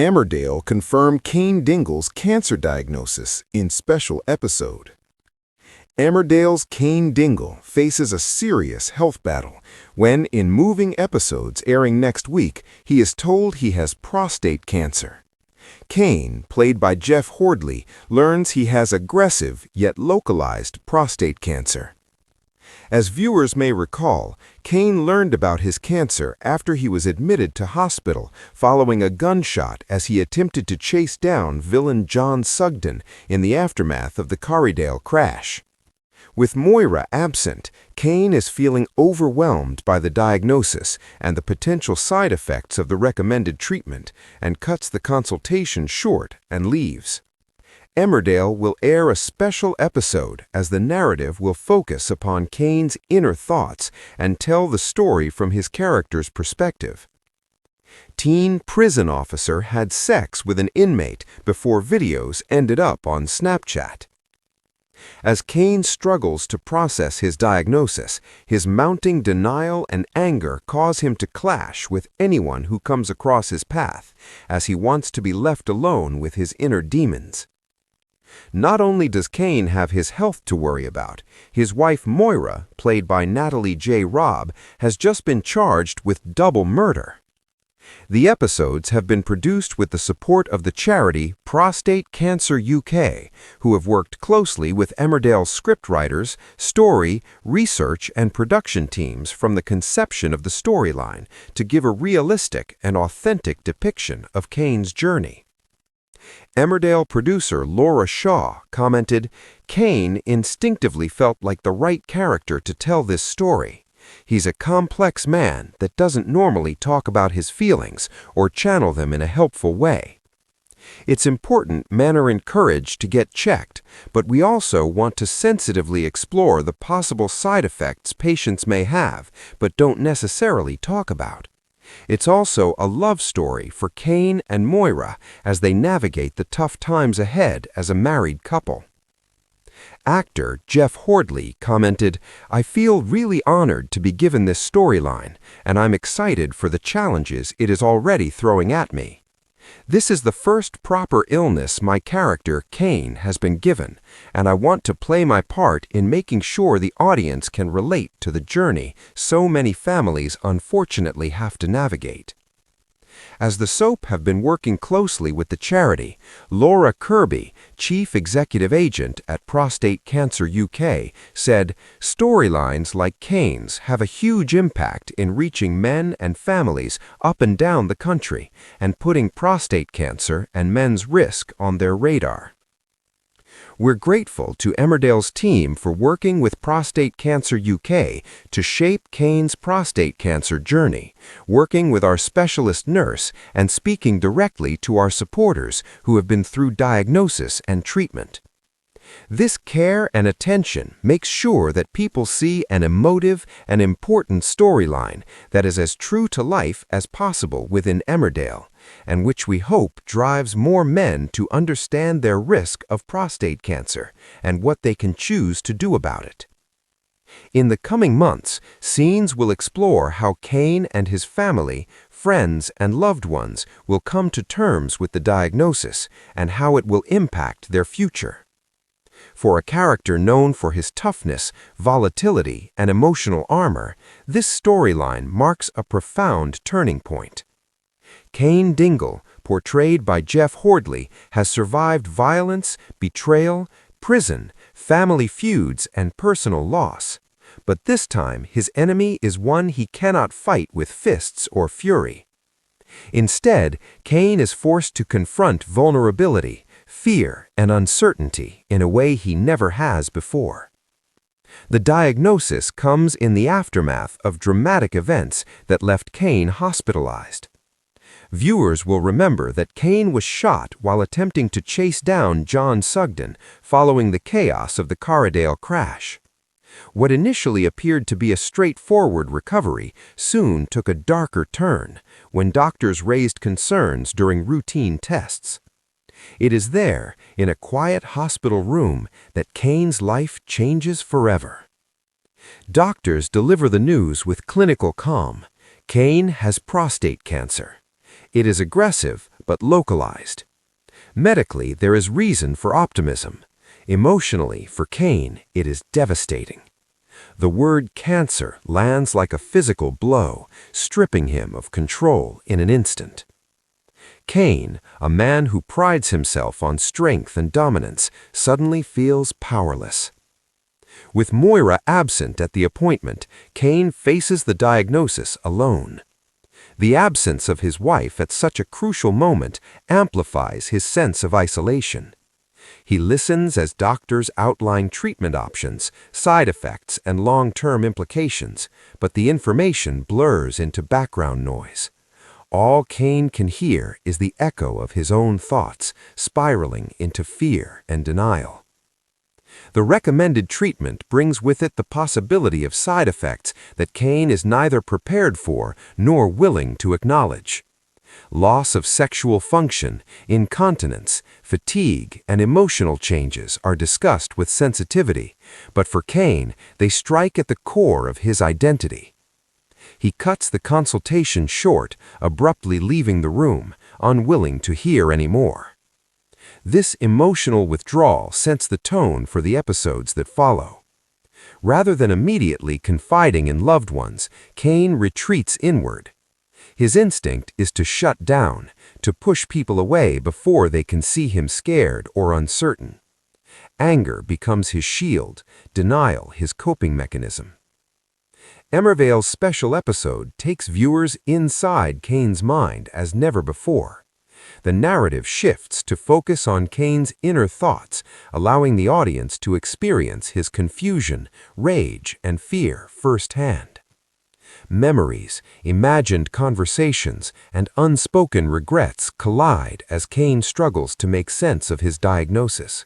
Emmerdale confirmed Cain Dingle's cancer diagnosis in special episode. Emmerdale's Cain Dingle faces a serious health battle when, in moving episodes airing next week, he is told he has prostate cancer. Cain, played by Jeff Hordley, learns he has aggressive yet localized prostate cancer. As viewers may recall, Cain learned about his cancer after he was admitted to hospital following a gunshot as he attempted to chase down villain John Sugden in the aftermath of the Corriedale crash. With Moira absent, Cain is feeling overwhelmed by the diagnosis and the potential side effects of the recommended treatment and cuts the consultation short and leaves. Emmerdale will air a special episode as the narrative will focus upon Cain's inner thoughts and tell the story from his character's perspective. Teen prison officer had sex with an inmate before videos ended up on Snapchat. As Cain struggles to process his diagnosis, his mounting denial and anger cause him to clash with anyone who comes across his path, as he wants to be left alone with his inner demons. Not only does Cain have his health to worry about, his wife Moira, played by Natalie J. Robb, has just been charged with double murder. The episodes have been produced with the support of the charity Prostate Cancer UK, who have worked closely with Emmerdale's scriptwriters, story, research, and production teams from the conception of the storyline to give a realistic and authentic depiction of Cain's journey. Emmerdale producer Laura Shaw commented, "Cain instinctively felt like the right character to tell this story. He's a complex man that doesn't normally talk about his feelings or channel them in a helpful way. It's important manner and courage to get checked, but we also want to sensitively explore the possible side effects patients may have but don't necessarily talk about. It's also a love story for Cain and Moira as they navigate the tough times ahead as a married couple." Actor Jeff Hordley commented, "I feel really honored to be given this storyline, and I'm excited for the challenges it is already throwing at me. This is the first proper illness my character, Cain, has been given, and I want to play my part in making sure the audience can relate to the journey so many families unfortunately have to navigate." As the soap have been working closely with the charity, Laura Kirby, Chief Executive Agent at Prostate Cancer UK, said, "Storylines like Cain's have a huge impact in reaching men and families up and down the country and putting prostate cancer and men's risk on their radar. We're grateful to Emmerdale's team for working with Prostate Cancer UK to shape Cain's prostate cancer journey, working with our specialist nurse and speaking directly to our supporters who have been through diagnosis and treatment. This care and attention makes sure that people see an emotive and important storyline that is as true to life as possible within Emmerdale, and which we hope drives more men to understand their risk of prostate cancer and what they can choose to do about it." In the coming months, scenes will explore how Cain and his family, friends, and loved ones will come to terms with the diagnosis and how it will impact their future. For a character known for his toughness, volatility, and emotional armor, this storyline marks a profound turning point. Cain Dingle, portrayed by Jeff Hordley, has survived violence, betrayal, prison, family feuds, and personal loss. But this time, his enemy is one he cannot fight with fists or fury. Instead, Cain is forced to confront vulnerability, fear, and uncertainty in a way he never has before. The diagnosis comes in the aftermath of dramatic events that left Cain hospitalized. Viewers will remember that Cain was shot while attempting to chase down John Sugden following the chaos of the Corriedale crash. What initially appeared to be a straightforward recovery soon took a darker turn when doctors raised concerns during routine tests. It is there, in a quiet hospital room, that Cain's life changes forever. Doctors deliver the news with clinical calm. Cain has prostate cancer. It is aggressive, but localized. Medically, there is reason for optimism. Emotionally, for Cain, it is devastating. The word cancer lands like a physical blow, stripping him of control in an instant. Cain, a man who prides himself on strength and dominance, suddenly feels powerless. With Moira absent at the appointment, Cain faces the diagnosis alone. The absence of his wife at such a crucial moment amplifies his sense of isolation. He listens as doctors outline treatment options, side effects, and long-term implications, but the information blurs into background noise. All Cain can hear is the echo of his own thoughts, spiraling into fear and denial. The recommended treatment brings with it the possibility of side effects that Cain is neither prepared for nor willing to acknowledge. Loss of sexual function, incontinence, fatigue, and emotional changes are discussed with sensitivity, but for Cain, they strike at the core of his identity. He cuts the consultation short, abruptly leaving the room, unwilling to hear any more. This emotional withdrawal sets the tone for the episodes that follow. Rather than immediately confiding in loved ones, Cain retreats inward. His instinct is to shut down, to push people away before they can see him scared or uncertain. Anger becomes his shield, denial his coping mechanism. Emmerdale's special episode takes viewers inside Cain's mind as never before. The narrative shifts to focus on Cain's inner thoughts, allowing the audience to experience his confusion, rage, and fear firsthand. Memories, imagined conversations, and unspoken regrets collide as Cain struggles to make sense of his diagnosis.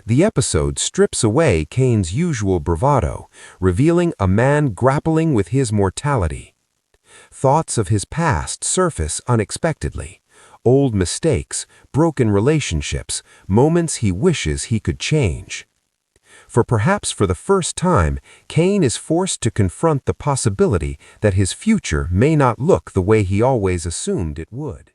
The episode strips away Cain's usual bravado, revealing a man grappling with his mortality. Thoughts of his past surface unexpectedly. Old mistakes, broken relationships, moments he wishes he could change. For perhaps for the first time, Cain is forced to confront the possibility that his future may not look the way he always assumed it would.